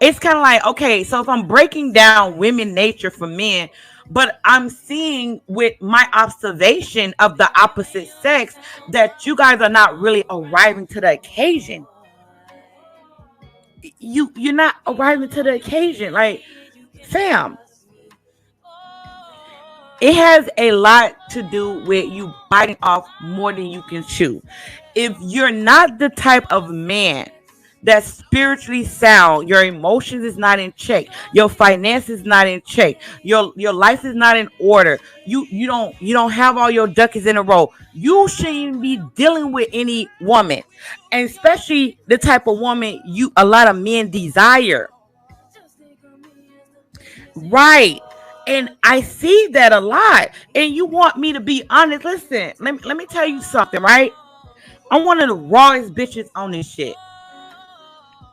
it's kind of like, okay, so if I'm breaking down women nature for men, but I'm seeing with my observation of the opposite sex that you guys are not really arriving to the occasion. You're not arriving to the occasion. Like, fam, it has a lot to do with you biting off more than you can chew. If you're not the type of man that's spiritually sound, your emotions is not in check, your finances is not in check, your life is not in order, you don't have all your ducks in a row, you shouldn't even be dealing with any woman, and especially the type of woman you a lot of men desire. Right. And I see that a lot. And you want me to be honest. Listen, let me tell you something, right? I'm one of the rawest bitches on this shit.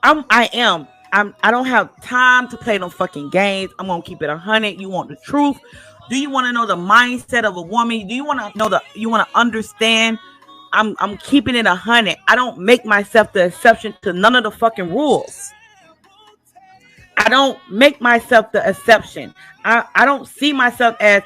I am. I don't have time to play no fucking games. I'm gonna keep it 100. You want the truth? Do you want to know the mindset of a woman? Do you want to know you want to understand? I'm keeping it 100. I don't make myself the exception to none of the fucking rules. I don't make myself the exception. I don't see myself as,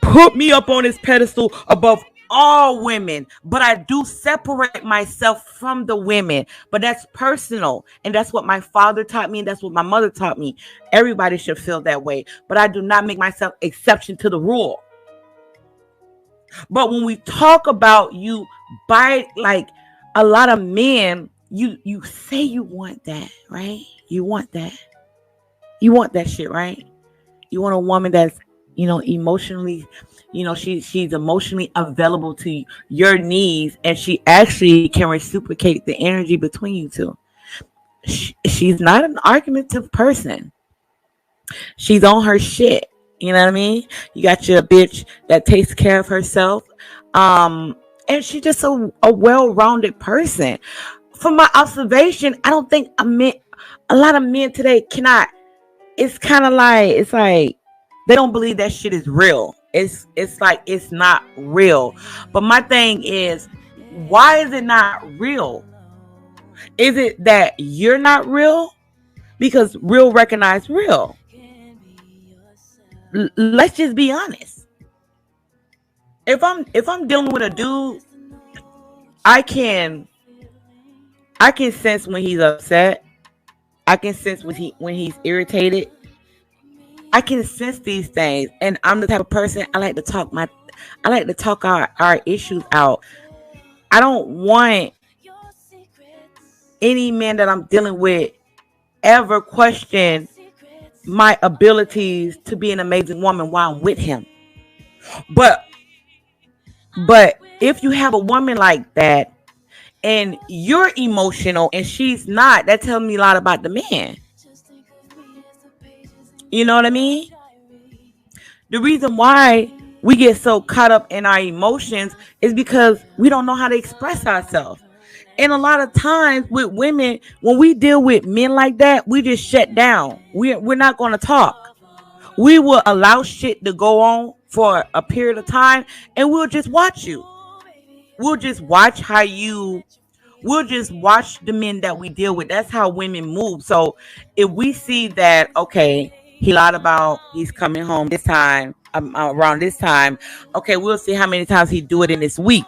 put me up on this pedestal above all women, but I do separate myself from the women. But that's personal. And that's what my father taught me. And that's what my mother taught me. Everybody should feel that way. But I do not make myself exception to the rule. But when we talk about you by like a lot of men, you say you want that, right? You want that. You want that shit, right? You want a woman that's, emotionally, she's emotionally available to your needs, and she actually can reciprocate the energy between you two. She's not an argumentative person. She's on her shit. You know what I mean? You got your bitch that takes care of herself. And she's just a well-rounded person. From my observation, I don't think a lot of men today cannot. It's like they don't believe that shit is real. It's like it's not real. But my thing is, why is it not real? Is it that you're not real? Because real recognize real. Let's just be honest. If I'm dealing with a dude, I can sense when he's upset. I can sense when he's irritated. I can sense these things, and I'm the type of person I like to talk our issues out. I don't want any man that I'm dealing with ever question my abilities to be an amazing woman while I'm with him. But if you have a woman like that and you're emotional and she's not, that tells me a lot about the man. You know what I mean? The reason why we get so caught up in our emotions is because we don't know how to express ourselves. And a lot of times with women, when we deal with men like that, we just shut down. We're not going to talk. We will allow shit to go on for a period of time, and we'll just watch you. We'll just watch we'll just watch the men that we deal with. That's how women move. So if we see that, okay, he lied about he's coming home this time, around this time, okay, we'll see how many times he do it in this week.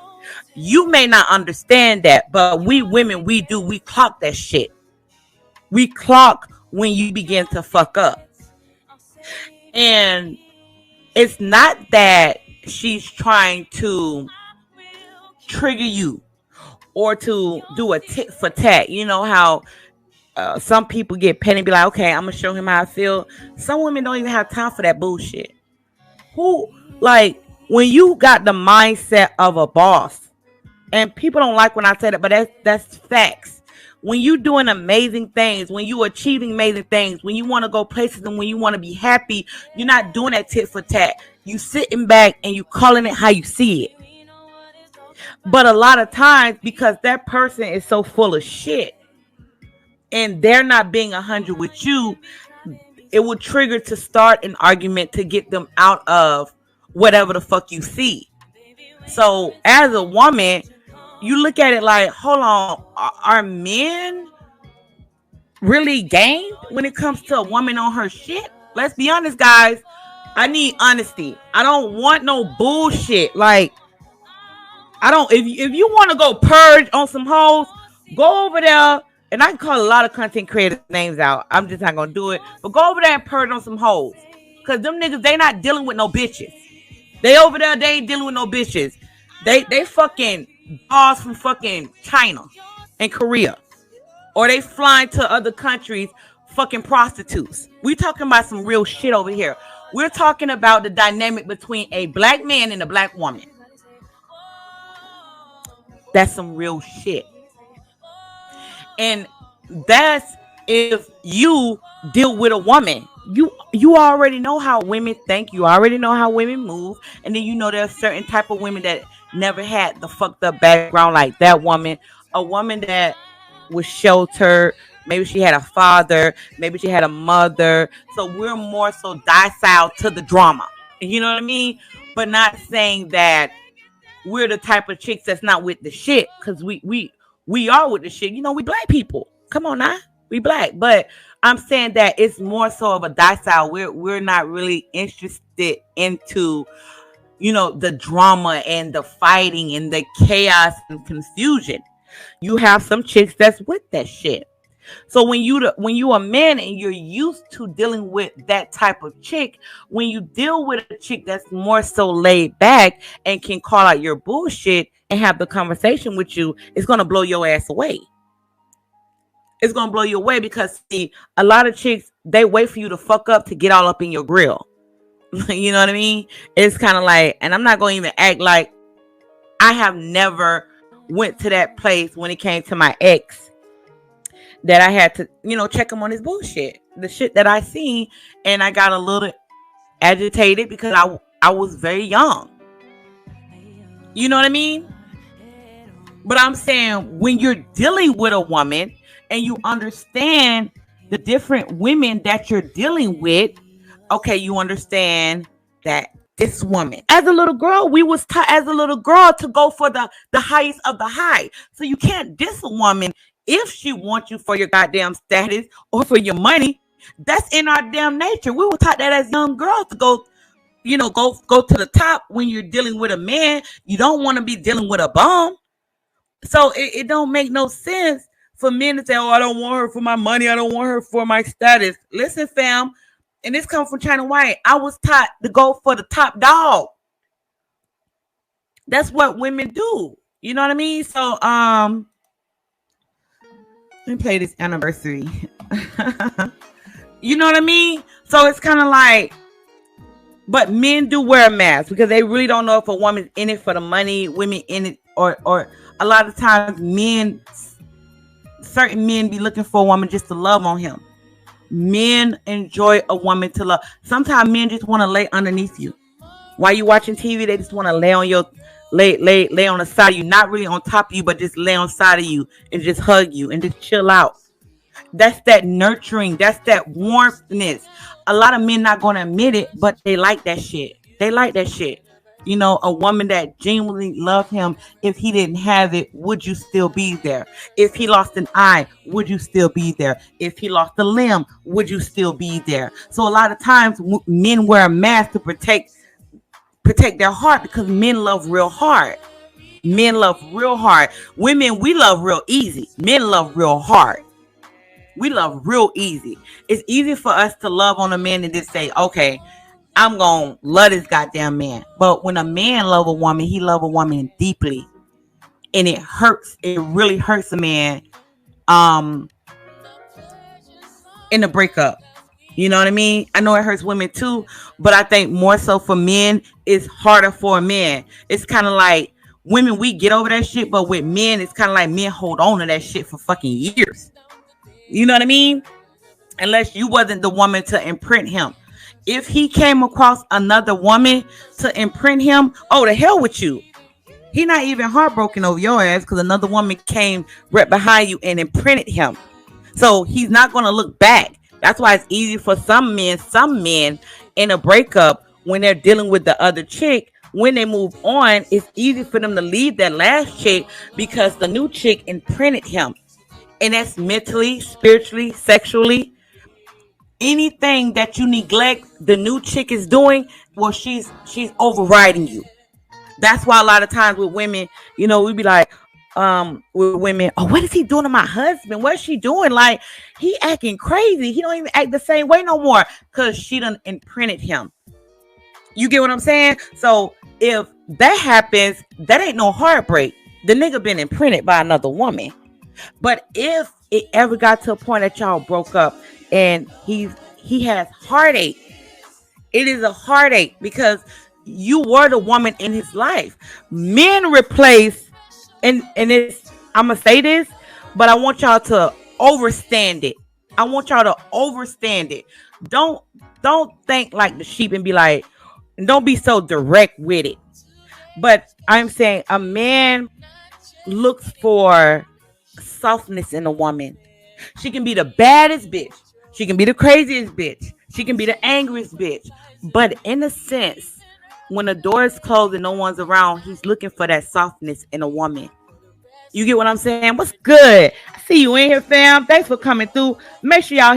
You may not understand that, but we women, we clock that shit. We clock when you begin to fuck up. And it's not that she's trying to trigger you or to do a tit for tat. You know how some people get petty and be like, okay, I'm gonna show him how I feel. Some women don't even have time for that bullshit. Who, like, when you got the mindset of a boss, and people don't like when I say that, but that's facts. When you doing amazing things, when you achieving amazing things, when you want to go places and when you want to be happy, you're not doing that tit for tat. You sitting back and you calling it how you see it. But a lot of times, because that person is so full of shit and they're not being 100 with you, it will trigger to start an argument to get them out of whatever the fuck you see. So as a woman, you look at it like, hold on, are men really gained when it comes to a woman on her shit? Let's be honest, guys. I need honesty. I don't want no bullshit. Like, I don't. If you want to go purge on some hoes, go over there. And I can call a lot of content creators names out. I'm just not gonna do it. But go over there and purge on some hoes. Cause them niggas, they not dealing with no bitches. They over there, they ain't dealing with no bitches. They fucking balls from fucking China and Korea. Or they flying to other countries fucking prostitutes. We talking about some real shit over here. We're talking about the dynamic between a black man and a black woman. That's some real shit. And that's if you deal with a woman. You already know how women think. You already know how women move. And then you know there's certain type of women that never had the fucked up background like that woman. A woman that was sheltered. Maybe she had a father. Maybe she had a mother. So we're more so docile to the drama. You know what I mean? But not saying that we're the type of chicks that's not with the shit. Because we are with the shit. You know, we black people. Come on now. We black. But I'm saying that it's more so of a docile. We're not really interested into, you know, the drama and the fighting and the chaos and confusion. You have some chicks that's with that shit. So when you a man and you're used to dealing with that type of chick, when you deal with a chick that's more so laid back and can call out your bullshit and have the conversation with you, it's gonna blow your ass away. It's gonna blow you away because see, a lot of chicks, they wait for you to fuck up to get all up in your grill. You know what I mean? It's kind of like, and I'm not gonna even act like I have never went to that place when it came to my ex that I had to, you know, check him on his bullshit, the shit that I seen, and I got a little agitated because I was very young. You know what I mean? But I'm saying when you're dealing with a woman and you understand the different women that you're dealing with, okay, you understand that this woman, as a little girl, we was taught as a little girl to go for the highest of the high. So you can't diss a woman if she wants you for your goddamn status or for your money. That's in our damn nature. We were taught that as young girls to go, you know, go to the top when you're dealing with a man. You don't want to be dealing with a bum. So it don't make no sense for men to say, oh, I don't want her for my money. I don't want her for my status. Listen, fam, and this comes from China White. I was taught to go for the top dog. That's what women do. You know what I mean? So, let me play this anniversary. You know what I mean? So it's kind of like, but men do wear a mask because they really don't know if a woman's in it for the money, women in it, or a lot of times certain men be looking for a woman just to love on him. Men enjoy a woman to love. Sometimes men just want to lay underneath you. While you watching TV, they just want to lay on your lay on the side of you, not really on top of you, but just lay on the side of you and just hug you and just chill out. That's that nurturing. That's that warmthness. A lot of men not gonna admit it, but they like that shit. They like that shit. You know, a woman that genuinely loved him. If he didn't have it, would you still be there? If he lost an eye, would you still be there? If he lost a limb, would you still be there? So a lot of times men wear a mask to protect their heart because men love real hard. Men love real hard. Women, we love real easy. Men love real hard. We love real easy. It's easy for us to love on a man and just say, okay, I'm going to love this goddamn man. But when a man love a woman, he love a woman deeply. And it hurts. It really hurts a man in the breakup. You know what I mean? I know it hurts women too, but I think more so for men, it's harder for a man. It's kind of like women, we get over that shit, but with men, it's kind of like men hold on to that shit for fucking years. You know what I mean? Unless you wasn't the woman to imprint him. If he came across another woman to imprint him, oh, the hell with you. He not even heartbroken over your ass because another woman came right behind you and imprinted him. So he's not going to look back. That's why it's easy for some men in a breakup when they're dealing with the other chick. When they move on, it's easy for them to leave that last chick because the new chick imprinted him. And that's mentally, spiritually, sexually. Anything that you neglect, the new chick is doing, well, she's overriding you. That's why a lot of times with women, we be like, with women, oh, what is he doing to my husband? What's she doing? Like, he acting crazy. He don't even act the same way no more because she done imprinted him. You get what I'm saying? So if that happens, that ain't no heartbreak. The nigga been imprinted by another woman. But if it ever got to a point that y'all broke up and he has heartache, it is a heartache because you were the woman in his life. Men replace, and it's, I'm gonna say this, but I want y'all to overstand it. I want y'all to overstand it. Don't don't think like the sheep and be like, and don't be so direct with it. But I'm saying a man looks for softness in a woman. She can be the baddest bitch. She can be the craziest bitch. She can be the angriest bitch. But in a sense, when the door is closed and no one's around, he's looking for that softness in a woman. You get what I'm saying? What's good? I see you in here, fam. Thanks for coming through. Make sure y'all